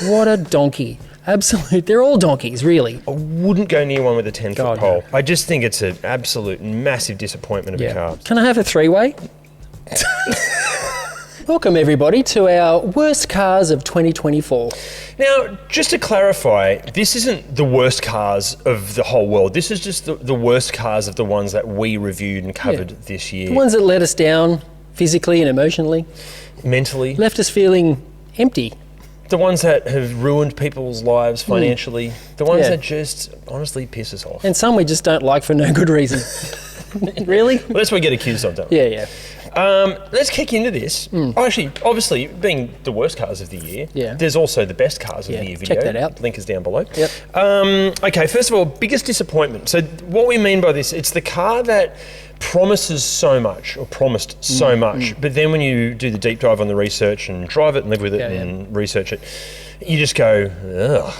What a donkey. Absolute. They're all donkeys, really. I wouldn't go near one with a 10-foot pole. no. I just think it's an absolute massive disappointment of a car. Can I have a three-way? Welcome, everybody, to our worst cars of 2024. Now, just to clarify, this isn't the worst cars of the whole world. This is just the worst cars of the ones that we reviewed and covered this year. The ones that let us down physically and emotionally. Mentally. Left us feeling empty. The ones that have ruined people's lives financially. The ones that just honestly piss us off. And some we just don't like for no good reason. Really? Well, that's what we get accused of, don't we? Yeah. Let's kick into this. Actually, obviously, being the worst cars of the year, there's also the best cars of the year video. Check that out. Link is down below. Yep. Okay, first of all, biggest disappointment. So what we mean by this, it's the car that promises so much, or promised so much, but then when you do the deep dive on the research and drive it and live with it and research it, you just go, ugh,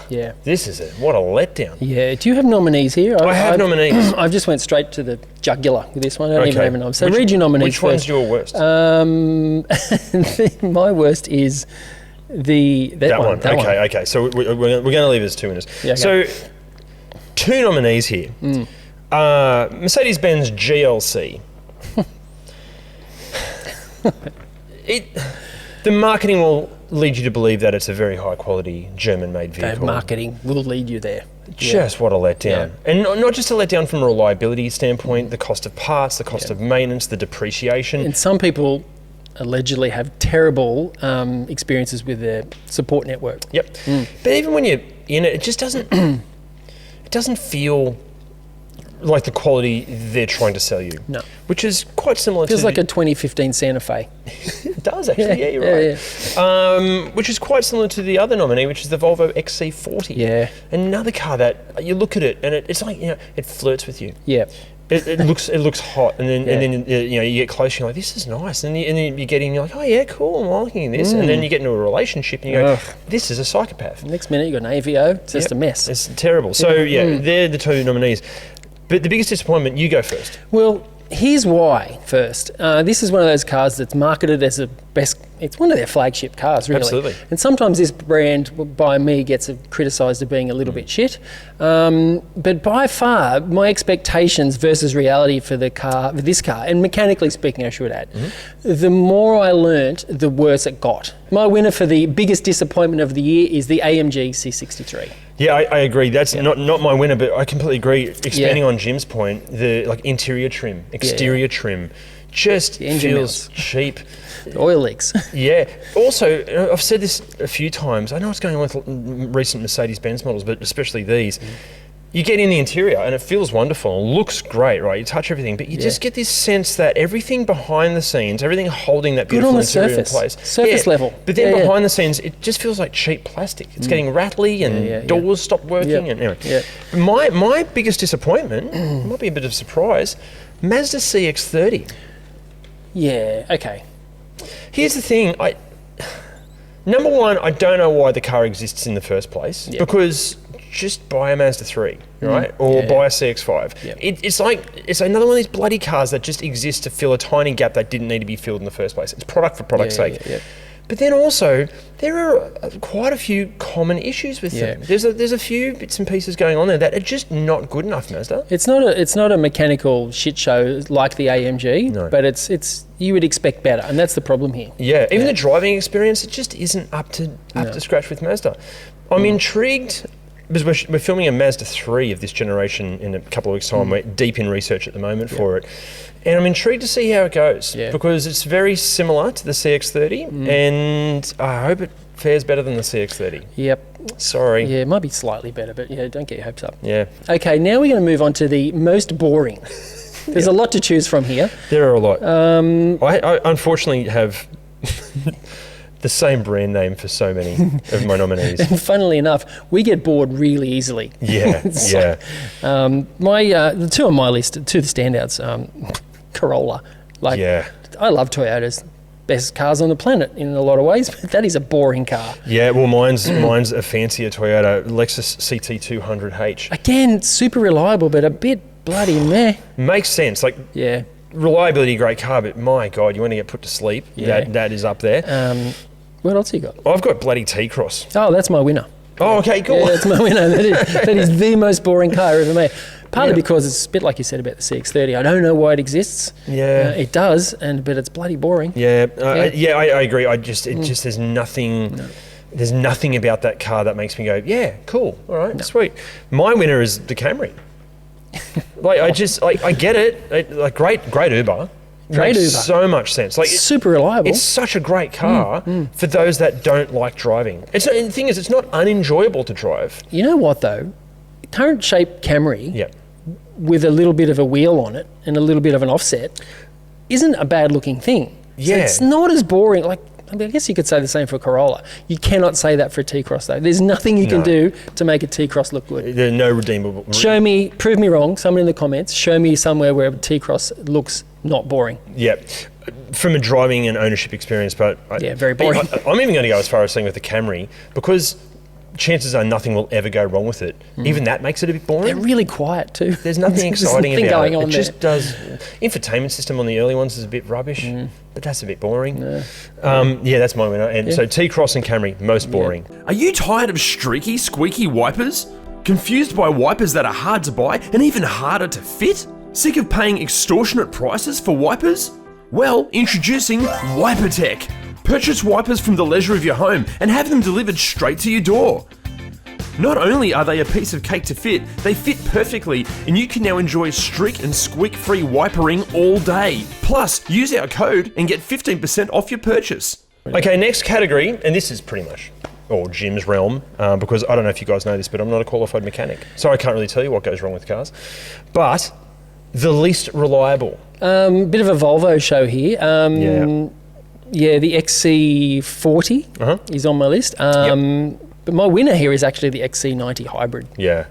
this is it. What a letdown. Yeah. Do you have nominees here? I have nominees. I've just went straight to the jugular with this one. I don't even have a nom. So Which- read your nominees Which one's first. your worst? My worst is that one. Okay. So we're going to leave as two winners. Yeah, okay. So two nominees here. Mercedes-Benz GLC. The marketing will lead you to believe that it's a very high quality German-made vehicle. Marketing will lead you there. Just what a letdown. And not just a letdown from a reliability standpoint, the cost of parts, the cost of maintenance, the depreciation. And some people allegedly have terrible experiences with their support network. Yep. But even when you're in it, it just doesn't it doesn't feel like the quality they're trying to sell you. No. Which is quite similar Feels to... like a 2015 Santa Fe. It does actually, yeah, you're right. Which is quite similar to the other nominee, which is the Volvo XC40. Yeah. Another car that you look at it and it's like, it flirts with you. Yeah. It looks hot, and then you get close. You're like, this is nice, and then you get in. You're like, oh yeah, cool, I'm liking this. And then you get into a relationship, and you go, this is a psychopath. Next minute you got an AVO. It's just a mess. It's terrible. So they're the two nominees. But the biggest disappointment, you go first. Well, here's why first. This is one of those cars that's marketed as a best. It's one of their flagship cars, really. Absolutely. And sometimes this brand, by me, gets criticised of being a little bit shit. But by far, my expectations versus reality for this car, and mechanically speaking, I should add, the more I learnt, the worse it got. My winner for the biggest disappointment of the year is the AMG C63. Yeah, I agree. That's not my winner, but I completely agree. Expanding on Jim's point, the interior trim, exterior trim, just feels cheap. Oil leaks. Yeah. Also, I've said this a few times. I know what's going on with recent Mercedes-Benz models, but especially these. You get in the interior and it feels wonderful. It looks great, right? You touch everything, but you just get this sense that everything behind the scenes, everything holding that beautiful interior in place. Surface level. But then behind the scenes, it just feels like cheap plastic. It's getting rattly and doors stop working. And anyway, my biggest disappointment, might be a bit of a surprise, Mazda CX-30. Yeah, okay. Here's the thing, number one, I don't know why the car exists in the first place, because just buy a Mazda 3, right? Or buy a CX-5. Yep. It's another one of these bloody cars that just exist to fill a tiny gap that didn't need to be filled in the first place. It's product for product's sake. But then also, there are quite a few common issues with them. There's a few bits and pieces going on there that are just not good enough, Mazda. It's not a mechanical shit show like the AMG, but it's you would expect better, and that's the problem here. Yeah, even the driving experience, it just isn't up to scratch with Mazda. I'm intrigued because we're filming a Mazda 3 of this generation in a couple of weeks' time. We're deep in research at the moment for it. And I'm intrigued to see how it goes because it's very similar to the CX-30 and I hope it fares better than the CX-30. Yep. Sorry. Yeah, it might be slightly better, but don't get your hopes up. Yeah. Okay, now we're going to move on to the most boring. There's a lot to choose from here. There are a lot. I unfortunately have the same brand name for so many of my nominees. And funnily enough, we get bored really easily. Yeah, the two on my list, two of the standouts, Corolla. I love Toyotas. Best cars on the planet in a lot of ways, but that is a boring car. Yeah, well, mine's a fancier Toyota, Lexus CT200H. Again, super reliable, but a bit bloody meh. Makes sense. Reliability, great car, but my God, you want to get put to sleep. That is up there. What else you got? I've got bloody T-Cross. Oh, that's my winner. Oh, okay, cool. Yeah, that's my winner. That is the most boring car ever made. Partly because it's a bit like you said about the CX-30. I don't know why it exists. Yeah. It does, but it's bloody boring. Yeah, I agree. There's nothing. No. There's nothing about that car that makes me go, yeah, cool, all right, sweet. My winner is the Camry. I get it. Great Uber. Makes so much sense. Like, super reliable. It's such a great car for those that don't like driving. The thing is, it's not unenjoyable to drive. You know what though? Current shape Camry Yeah. with a little bit of a wheel on it and a little bit of an offset isn't a bad looking thing. Yeah. So it's not as boring. Like, I guess you could say the same for a Corolla. You cannot say that for a T-Cross though. There's nothing you can do to make a T-Cross look good. There are no redeemable. Prove me wrong, someone in the comments, show me somewhere where a T-Cross looks not boring. Yeah. From a driving and ownership experience, but very boring. I'm even going to go as far as saying with the Camry, because chances are nothing will ever go wrong with it. Even that makes it a bit boring. They're really quiet too. There's nothing exciting There's nothing about going it. on It just does. Infotainment system on the early ones is a bit rubbish, but that's a bit boring. That's my winner. And so T-Cross and Camry, most boring. Are you tired of streaky, squeaky wipers? Confused by wipers that are hard to buy and even harder to fit? Sick of paying extortionate prices for wipers? Well, introducing Wipertech. Purchase wipers from the leisure of your home and have them delivered straight to your door. Not only are they a piece of cake to fit, they fit perfectly, and you can now enjoy streak and squeak-free wipering all day. Plus, use our code and get 15% off your purchase. Okay, next category, and this is pretty much Jim's realm, because I don't know if you guys know this, but I'm not a qualified mechanic, so I can't really tell you what goes wrong with cars. But the least reliable. Bit of a Volvo show here. The XC40 is on my list. But my winner here is actually the XC90 hybrid. Yeah.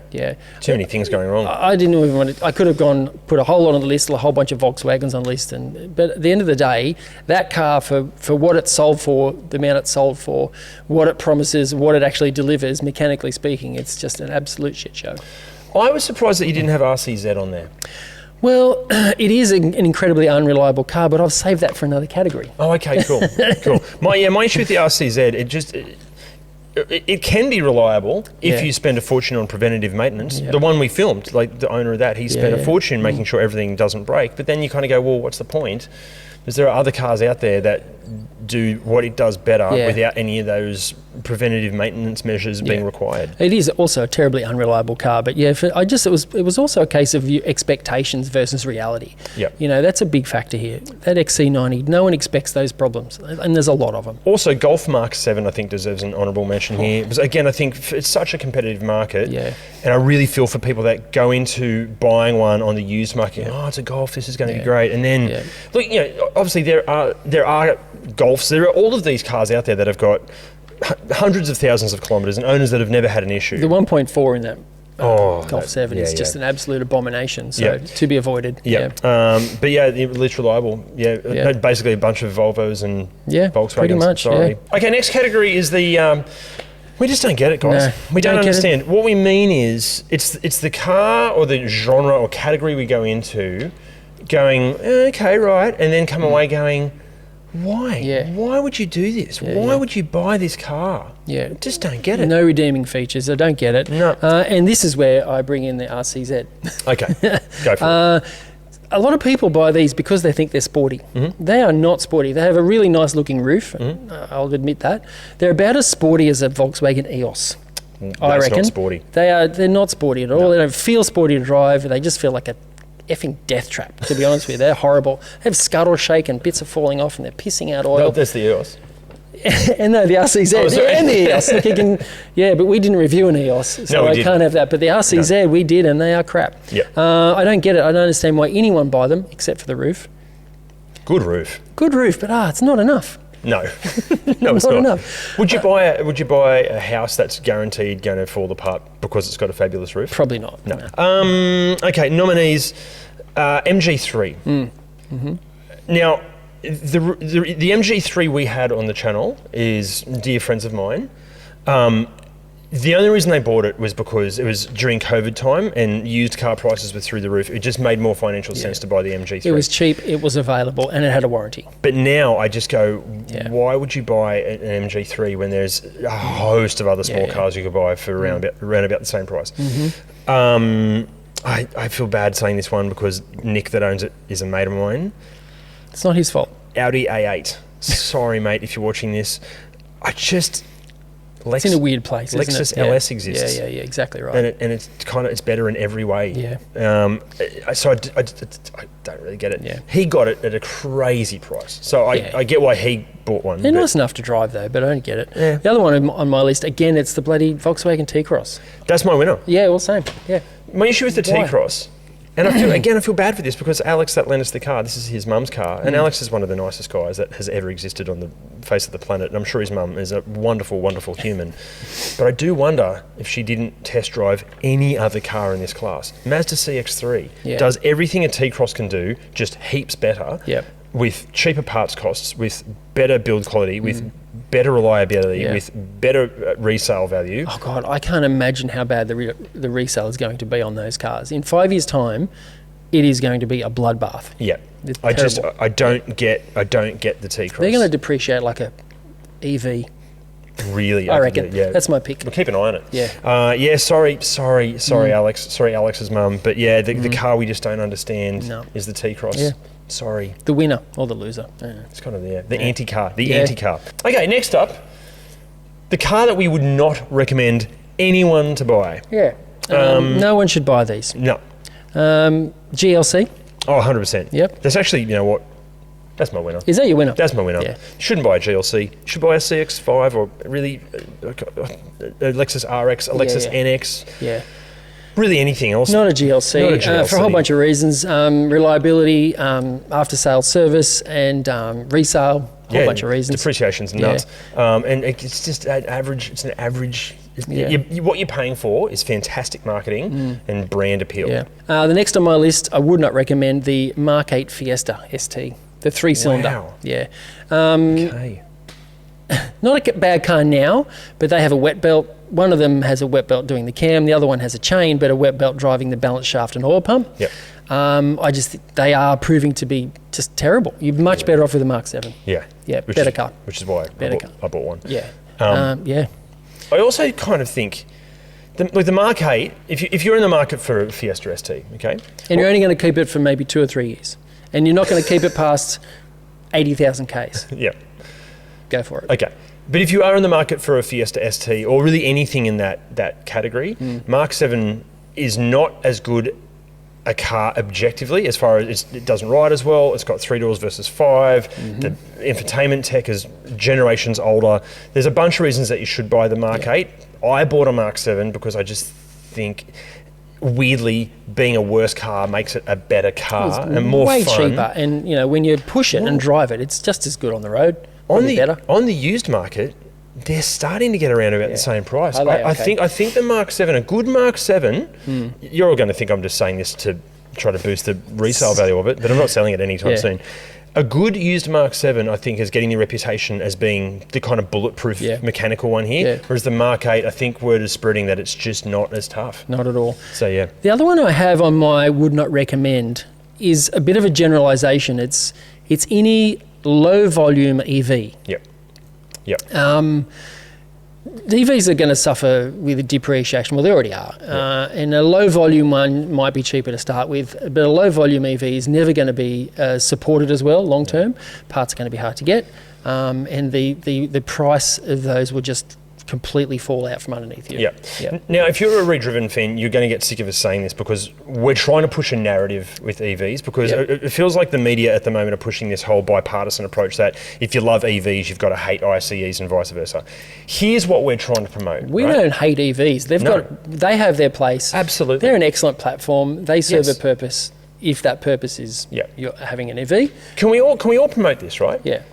Too many things going wrong. I didn't even want to. I could have put a whole lot on the list, a whole bunch of Volkswagens on the list, but at the end of the day, that car for what it's sold for, the amount it's sold for, what it promises, what it actually delivers, mechanically speaking, it's just an absolute shit show. I was surprised that you didn't have RCZ on there. Well, it is an incredibly unreliable car, but I've saved that for another category. Oh, okay, cool. My issue with the RCZ, it can be reliable if you spend a fortune on preventative maintenance. The one we filmed, like the owner of that, he spent a fortune making sure everything doesn't break. But then you kind of go, well, what's the point? Because there are other cars out there that do what it does better without any of those preventative maintenance measures being required. It is also a terribly unreliable car, but it was also a case of your expectations versus reality. Yep. You know, that's a big factor here. That XC90, no one expects those problems, and there's a lot of them. Also, Golf Mark 7 I think deserves an honourable mention here, because again I think it's such a competitive market, and I really feel for people that go into buying one on the used market. Oh, it's a Golf, this is going to be great, and then look, you know, obviously there are Golfs, there are all of these cars out there that have got hundreds of thousands of kilometres and owners that have never had an issue. The 1.4 in that Golf 7 is just an absolute abomination, so to be avoided. But the least reliable. Basically a bunch of Volvos and Volkswagens. Pretty much. Sorry. Okay, next category is the. We just don't get it, guys. No, we don't understand. What we mean is it's the car or the genre or category we go into, going okay, right, and then come away going, why? Why would you do this? Why would you buy this car? I just don't get it. No redeeming features. I don't get it. No. And this is where I bring in the RCZ. Okay, go for it. A lot of people buy these because they think they're sporty. They are not sporty. They have a really nice looking roof. I'll admit that. They're about as sporty as a Volkswagen EOS. I reckon. Not sporty. They're not sporty at all. No. They don't feel sporty to drive. They just feel like a effing death trap, to be honest with you. They're horrible. They have scuttle shake and bits are falling off and they're pissing out oil. No, that's the EOS. And no, the RCZ and the EOS. Like but we didn't review an EOS, so I can't have that. But the RCZ we did, and they are crap. I don't get it. I don't understand why anyone buy them, except for the roof. Good roof, but it's not enough. No, it's not enough. Would you buy a house that's guaranteed going to fall apart because it's got a fabulous roof? Probably not. No. Okay, nominees: MG3. Now, the MG3 we had on the channel is dear friends of mine. The only reason they bought it was because it was during COVID time and used car prices were through the roof. It just made more financial sense to buy the MG3. It was cheap, it was available, and it had a warranty. But now I just go, why would you buy an MG3 when there's a host of other small cars you could buy for around about the same price? I feel bad saying this one because Nick that owns it is a mate of mine. It's not his fault. Audi A8. Sorry, mate, if you're watching this. It's in a weird place, isn't it? Lexus LS exists. Yeah, exactly right. And it's better in every way. Yeah. So I don't really get it. Yeah. He got it at a crazy price. So I get why he bought one. They're nice enough to drive though, but I don't get it. Yeah. The other one on my list, again, it's the bloody Volkswagen T-Cross. That's my winner. Yeah, well, same. Yeah. My issue with the Why? T-Cross, and I feel bad for this because Alex that lent us the car, this is his mum's car, and Alex is one of the nicest guys that has ever existed on the face of the planet, and I'm sure his mum is a wonderful, wonderful human. But I do wonder if she didn't test drive any other car in this class. Mazda CX-3 does everything a T-Cross can do, just heaps better, with cheaper parts costs, with better build quality, with better reliability, with better resale value. Oh God, I can't imagine how bad the resale is going to be on those cars. In 5 years' time, it is going to be a bloodbath. Yeah, It's I terrible. don't get the T-Cross. They're going to depreciate like a EV. Really, I reckon. Yeah, That's my pick. We'll keep an eye on it. Yeah. Sorry, Alex. Sorry, Alex's mum. But yeah, the car we just don't understand is the T-Cross. Yeah. Sorry. The winner or the loser. It's kind of the anti-car. Anti-car. Okay, next up, the car that we would not recommend anyone to buy. Yeah. No one should buy these. No. GLC. Oh, 100%. Yep. That's actually, you know what? That's my winner. Is that your winner? That's my winner. Yeah. Shouldn't buy a GLC. Should buy a CX-5 or really a Lexus RX, a Lexus NX. Yeah. Really anything else. Not a GLC, Not a GLC. for a whole bunch of reasons. Reliability, after-sales service, and resale. A whole bunch of reasons. Depreciation's nuts. And it's just an average. It's an average. What you're paying for is fantastic marketing and brand appeal. Yeah. The next on my list, I would not recommend the Mark 8 Fiesta ST, the 3-cylinder. Wow. Yeah. Okay. Not a bad car now, but they have a wet belt. One of them has a wet belt doing the cam. The other one has a chain, but a wet belt driving the balance shaft and oil pump. Yep. I just think they are proving to be just terrible. You're much better off with a Mark 7. Yeah. Yeah, better car. Which is why I bought one. Yeah. I also kind of think, the Mark 8, if you're in the market for a Fiesta ST, okay? And you're only going to keep it for maybe 2 or 3 years. And you're not going to keep it past 80,000 Ks. Yeah. Go for it. Okay. But if you are in the market for a Fiesta ST or really anything in that category, Mark 7 is not as good a car objectively as far as it doesn't ride as well. It's got 3 doors versus 5. The infotainment tech is generations older. There's a bunch of reasons that you should buy the Mark 8. I bought a Mark 7 because I just think, weirdly, being a worse car makes it a better car and more way fun. cheaper. And when you push it and drive it, it's just as good on the road. Better. On the used market, they're starting to get around about the same price. I think the Mark 7, a good Mark 7, you're all going to think I'm just saying this to try to boost the resale value of it, but I'm not selling it anytime soon. A good used Mark 7, I think, is getting the reputation as being the kind of bulletproof mechanical one here, whereas the Mark 8, I think word is spreading that it's just not as tough. Not at all. So, yeah. The other one I have on my would not recommend is a bit of a generalisation. It's any low volume EV. Yep. The EVs are going to suffer with depreciation. Well, they already are. And a low volume one might be cheaper to start with, but a low volume EV is never going to be supported as well long term. Parts are going to be hard to get, and the price of those will just completely fall out from underneath you. Yeah. Now, if you're a ReDriven fan, you're going to get sick of us saying this because we're trying to push a narrative with EVs because it feels like the media at the moment are pushing this whole bipartisan approach that if you love EVs, you've got to hate ICEs and vice versa. Here's what we're trying to promote. We don't hate EVs. They have their place. Absolutely. They're an excellent platform. They serve a purpose. If that purpose is you're having an EV. Can we all promote this, right? Yeah.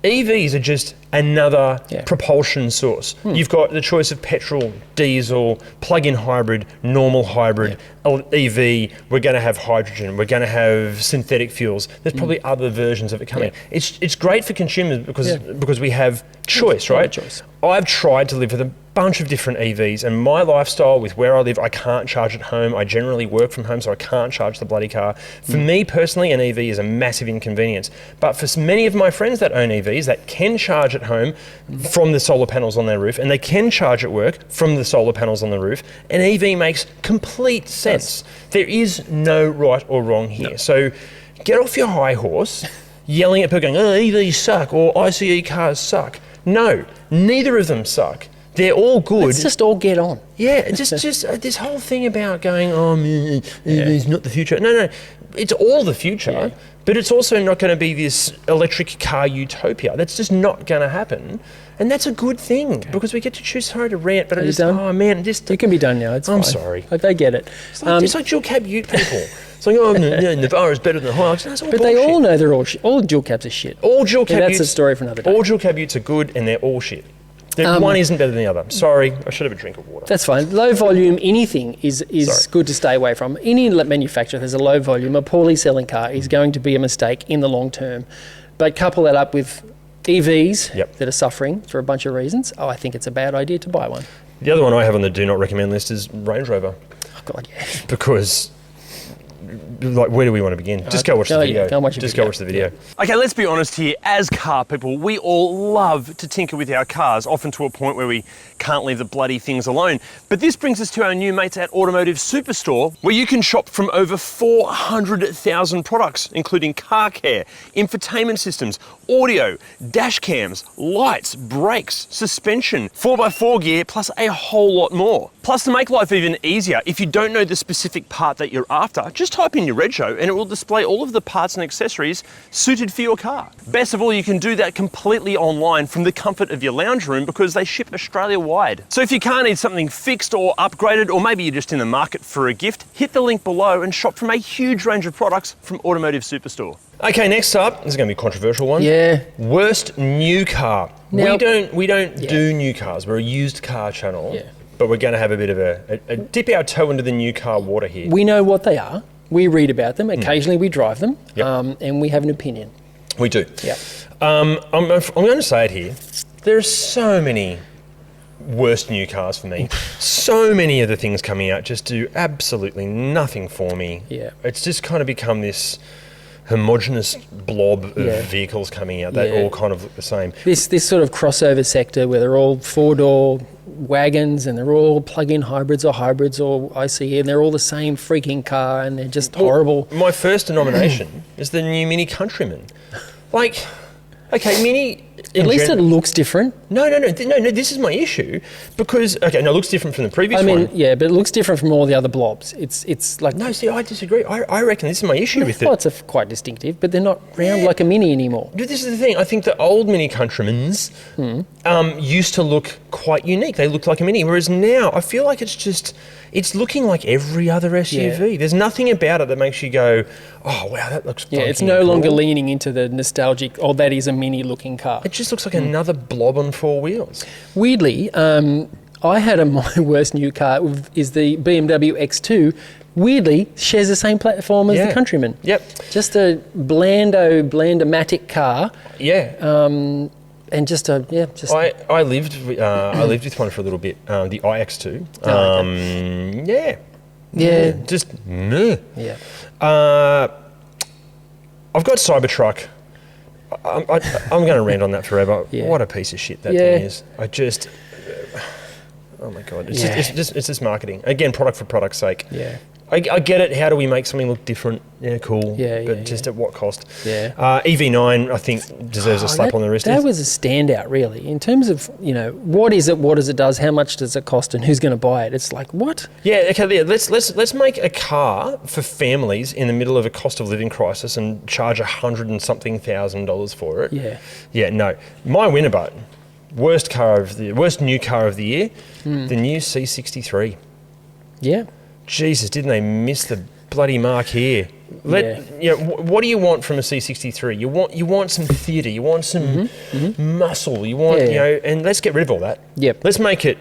EVs are just another propulsion source. You've got the choice of petrol, diesel, plug-in hybrid, normal hybrid, EV. We're going to have hydrogen. We're going to have synthetic fuels. There's probably other versions of it coming. It's great for consumers because we have choice, right? Choice. I've tried to live with a bunch of different EVs, and my lifestyle with where I live, I can't charge at home. I generally work from home, so I can't charge the bloody car. For me personally, an EV is a massive inconvenience. But for many of my friends that own EVs that can charge at home from the solar panels on their roof, and they can charge at work from the solar panels on the roof, an EV makes complete sense. There is no right or wrong here. No. So get off your high horse yelling at people going, oh, EVs suck, or ICE cars suck. No, neither of them suck. They're all good. Let's just all get on. Yeah, just this whole thing about going, EV's not the future. No, it's all the future, but it's also not going to be this electric car utopia. That's just not going to happen. And that's a good thing because we get to choose. Sorry to rant, but you can be done now. It's fine. I'm sorry. They get it. It's like dual cab ute people. It's like, Navara's better than Hilux. That's all but bullshit. They all know all dual cabs are shit. All dual cab that's utes, a story for another day. All dual cab utes are good and they're all shit. One isn't better than the other. Sorry, I should have a drink of water. That's fine. Low volume, anything is good to stay away from. Any manufacturer that's a low volume, a poorly selling car is going to be a mistake in the long term. But couple that up with EVs that are suffering for a bunch of reasons, I think it's a bad idea to buy one. The other one I have on the do not recommend list is Range Rover. Oh, God, yeah. Because, like, where do we want to begin? Just go watch the video. Go watch the video. Okay, let's be honest here. As car people, we all love to tinker with our cars, often to a point where we can't leave the bloody things alone. But this brings us to our new mates at Automotive Superstore, where you can shop from over 400,000 products, including car care, infotainment systems, audio, dash cams, lights, brakes, suspension, 4x4 gear, plus a whole lot more. Plus, to make life even easier, if you don't know the specific part that you're after, just type in your reg show and it will display all of the parts and accessories suited for your car. Best of all, you can do that completely online from the comfort of your lounge room because they ship Australia-wide. So if your car needs something fixed or upgraded, or maybe you're just in the market for a gift, hit the link below and shop from a huge range of products from Automotive Superstore. Okay, next up, this is going to be a controversial one. Yeah. Worst new car. Now, we don't do new cars. We're a used car channel. Yeah. But we're going to have a bit of a dip our toe into the new car water here. We know what they are. We read about them. Occasionally we drive them. And we have an opinion. We do. Yeah. I'm going to say it here. There are so many worst new cars for me. So many of the things coming out just do absolutely nothing for me. Yeah. It's just kind of become this homogenous blob of vehicles coming out that all kind of look the same. This sort of crossover sector where they're all four-door wagons and they're all plug-in hybrids or ICE and they're all the same freaking car and they're just horrible. My first denomination is the new Mini Countryman. Like, okay, Mini... At least it looks different. No, this is my issue because, it looks different from the previous one. Yeah, but it looks different from all the other blobs. It's like... No, see, I disagree. I reckon this is my issue with it. Well, it's quite distinctive, but they're not round like a Mini anymore. But this is the thing. I think the old Mini Countrymans used to look quite unique. They looked like a Mini, whereas now I feel like it's looking like every other SUV. Yeah. There's nothing about it that makes you go, oh, wow, that looks funky. Yeah, it's no longer leaning into the nostalgic, that is a Mini-looking car. It just looks like another blob on four wheels. Weirdly, I had my worst new car is the BMW X2. Weirdly, shares the same platform as the Countryman. Yep. Just a blandomatic car. Yeah. And just I lived with one for a little bit, the iX2. Just meh. Yeah. I've got Cybertruck. I'm going to rant on that forever. Yeah. What a piece of shit that thing is. Oh my God. It's just marketing. Again, product for product's sake. Yeah. I get it. How do we make something look different? Yeah, cool. But just at what cost? Yeah. EV9, I think, deserves a slap on the wrist. That was a standout, really, in terms of, what is it, what does it does, how much does it cost, and who's going to buy it? It's like, what? Yeah, okay, let's make a car for families in the middle of a cost of living crisis and charge $100 and something thousand for it. Yeah. Yeah, no. My winner button, worst new car of the year, the new C63. Yeah. Jesus, didn't they miss the bloody mark here? What do you want from a C63? You want some theatre, you want some muscle, you want and let's get rid of all that. Yep. Let's make it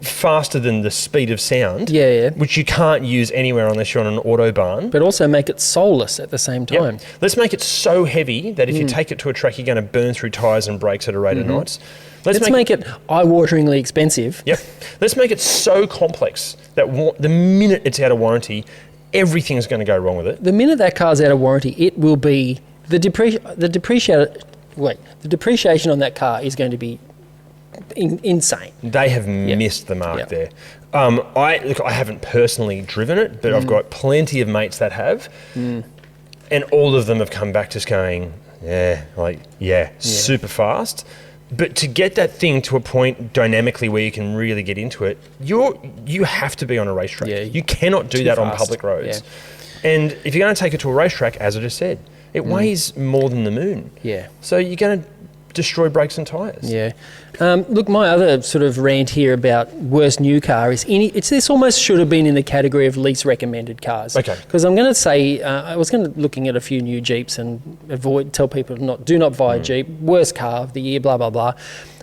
faster than the speed of sound. Yeah. Which you can't use anywhere unless you're on an autobahn. But also make it soulless at the same time. Let's make it so heavy that if you take it to a track, you're going to burn through tyres and brakes at a rate of knots. Let's make it eye-wateringly expensive. Yep. Let's make it so complex that the minute it's out of warranty, everything's going to go wrong with it. The minute that car's out of warranty, it will be the depreciation on that car is going to be insane. They have missed the mark there. I haven't personally driven it, but I've got plenty of mates that have, and all of them have come back just going, super fast. But to get that thing to a point dynamically where you can really get into it, you have to be on a racetrack. Yeah, you cannot do that on public roads. Yeah. And if you're going to take it to a racetrack, as I just said, it weighs more than the moon. Yeah. So you're going to destroy brakes and tyres. Yeah. Look, my other sort of rant here about worst new car is this almost should have been in the category of least recommended cars. Okay. Because I'm going to say, I was going to looking at a few new Jeeps and tell people do not buy a Jeep, worst car of the year, blah, blah, blah.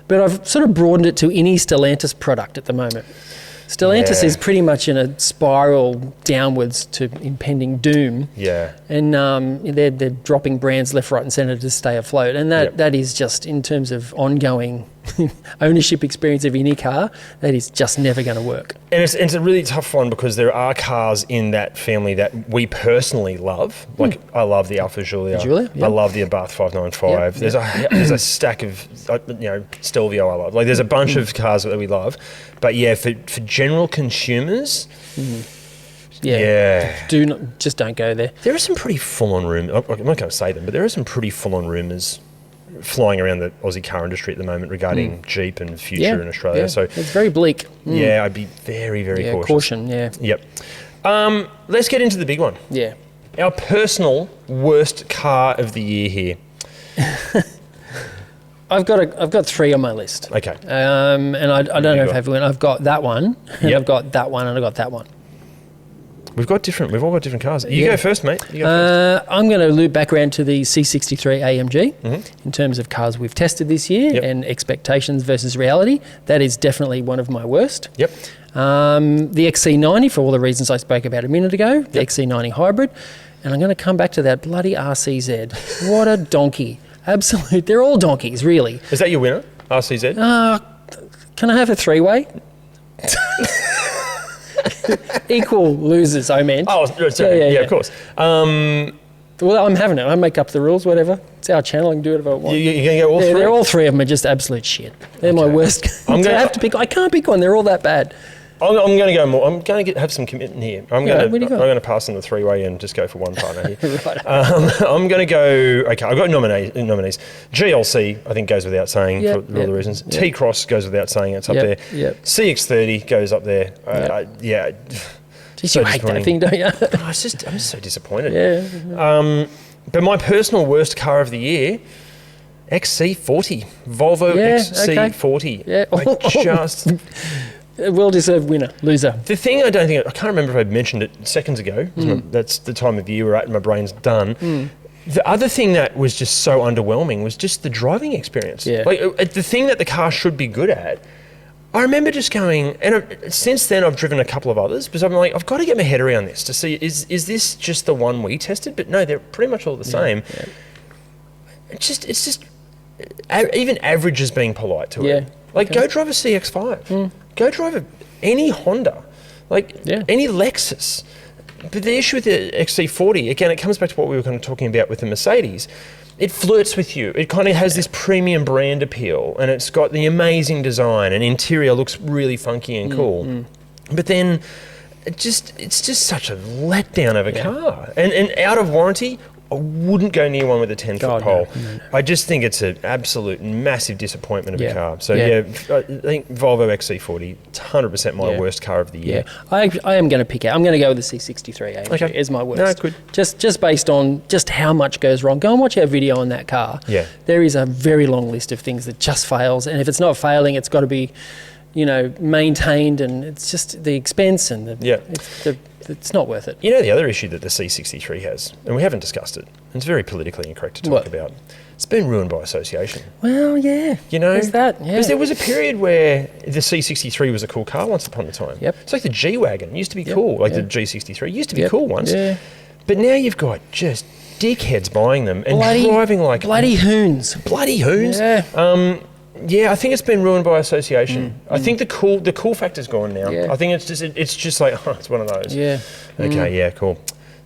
But I've sort of broadened it to any Stellantis product at the moment. Stellantis is pretty much in a spiral downwards to impending doom. Yeah. And they're dropping brands left, right and centre to stay afloat. And that is just, in terms of ongoing ownership experience of any car, that is just never going to work. And it's a really tough one because there are cars in that family that we personally love. Like I love the Alfa Giulia. I love the Abarth 595. There's a stack of Stelvio I love. Like there's a bunch of cars that we love. But for general consumers, just don't go there. There are some pretty full-on rumours. I'm not going to say them, but there are some pretty full-on rumours flying around the Aussie car industry at the moment regarding Jeep and future in Australia. Yeah. So it's very bleak. Yeah, I'd be very, very cautious. Caution, yeah. Yep. Let's get into the big one. Yeah. Our personal worst car of the year here. I've got three on my list. Okay. And I don't know if everyone. I've got that one, and I've got that one, and I've got that one. We've all got different cars. You go first, mate. You go first. I'm going to loop back around to the C63 AMG in terms of cars we've tested this year and expectations versus reality. That is definitely one of my worst. Yep. The XC90 for all the reasons I spoke about a minute ago. The XC90 hybrid, and I'm going to come back to that bloody RCZ. What a donkey! Absolute. They're all donkeys, really. Is that your winner, RCZ? Can I have a three-way? Equal losers, I meant. Oh, sorry. Yeah, of course. Well, I'm having it. I make up the rules, whatever. It's our channel. I can do whatever I want. You're going to go all three? All three of them are just absolute shit. They're my worst. I have to pick. I can't pick one. They're all that bad. I'm going to go more. I'm going to have some commitment here. I'm going to pass on the three-way and just go for one partner here. Right. I'm going to go. Okay, I've got nominees. GLC, I think, goes without saying for all the reasons. T-Cross goes without saying. It's up there. Yep. CX-30 goes up there. Jeez, you hate that thing, don't you? I'm just so disappointed. Yeah. But my personal worst car of the year, XC40, Volvo XC40. Yeah. I just. Well-deserved winner, loser. The thing I can't remember if I mentioned it seconds ago. That's the time of year we're at and my brain's done. The other thing that was just so underwhelming was just the driving experience. Yeah. Like the thing that the car should be good at. I remember just going, and since then I've driven a couple of others because I'm like, I've got to get my head around this to see, is this just the one we tested? But no, they're pretty much all the same. Yeah. It's just even average is being polite to it. Like, go drive a CX-5. Go drive any Honda, any Lexus. But the issue with the XC40, again, it comes back to what we were kind of talking about with the Mercedes. It flirts with you. It kind of has this premium brand appeal, and it's got the amazing design, and interior looks really funky and cool. But then it's just such a letdown of a car. And out of warranty, I wouldn't go near one with a 10-foot pole. No. I just think it's an absolute massive disappointment of a car. So, I think Volvo XC40, 100% my worst car of the year. Yeah, I am going to pick out. I'm going to go with the C63 AMG as my worst. No, good. Just based on just how much goes wrong. Go and watch our video on that car. Yeah. There is a very long list of things that just fails. And if it's not failing, it's got to be, maintained, and it's just the expense and it's not worth it. You know the other issue that the C63 has, and we haven't discussed it, and it's very politically incorrect to talk about, it's been ruined by association. Well, yeah. There's that, because there was a period where the C63 was a cool car once upon a time. Yep. It's like the G-Wagon used to be cool, the G63 used to be cool once. Yeah. But now you've got just dickheads buying them and driving like... Bloody hoons. Bloody hoons. Yeah. Yeah, I think it's been ruined by association. I think the cool factor's gone now. Yeah. I think it's just like, oh, it's one of those. Yeah. Okay, yeah, cool.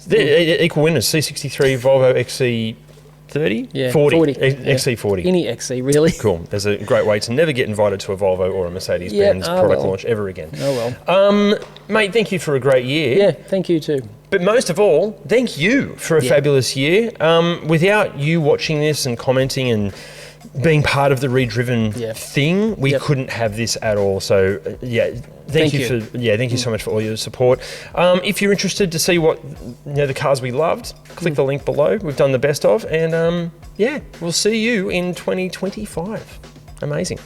Equal winners, C63, Volvo XC30? Yeah, 40. 40. XC40. Any XC, really. Cool. There's a great way to never get invited to a Volvo or a Mercedes-Benz product launch ever again. Oh, well. Mate, thank you for a great year. Yeah, thank you too. But most of all, thank you for a fabulous year. Without you watching this and commenting and being part of the ReDriven thing, we couldn't have this at all. So thank you so much for all your support. If you're interested to see what the cars we loved, click the link below. We've done the best of, and we'll see you in 2025. Amazing.